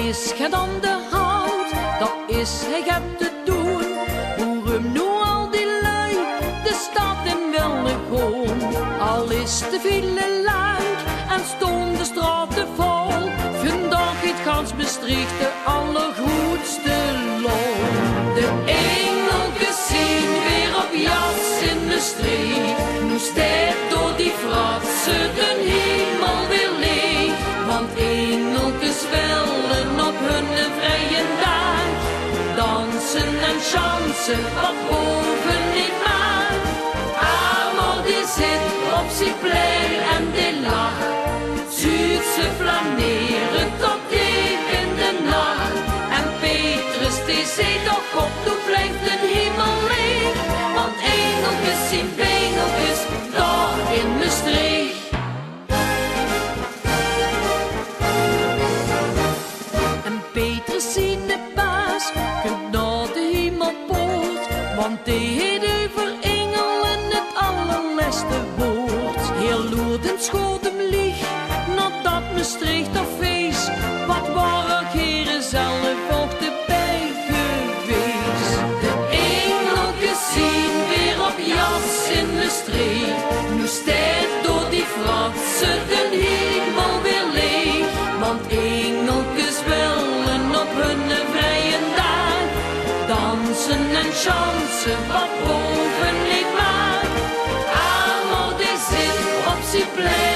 is geen aan de hand, dat is hij hebt te doen. Waarom nu al die lui de stad in willen gaan? Al is de file lang en stonden de straten vol. Vandaag het gans Maastricht de allergoedste loon. De engeltjes zien weer op jas in Maastricht. Nu staat door die fratsen de hemel weer leeg. Want engeltjes willen op hun vrije dag dansen en chansen wat boven niet mag. Maar die zit op zijn plek en die lacht. Zuidse flaneren tot diep in de nacht. En Petrus die zei toch op, toen blijft de hemel leeg. Want engeltjes zien bengeltjes daar in Maastricht. En Petrus zien de baas, kunt naar de hemelpoort. Want die heeft over engelen het allerleste woord. Heel Loerden schoot hem lieg, nadat Maastricht of feest. Wat waren heren zelf ook erbij geweest. De engeltjes zien weer op jas in Maastricht. Nu staat door die fratsen de hemel weer leeg. Want engeltjes willen op hun vrije dag dansen en chansen wat boven niet mag. Maar die zit op zijn plek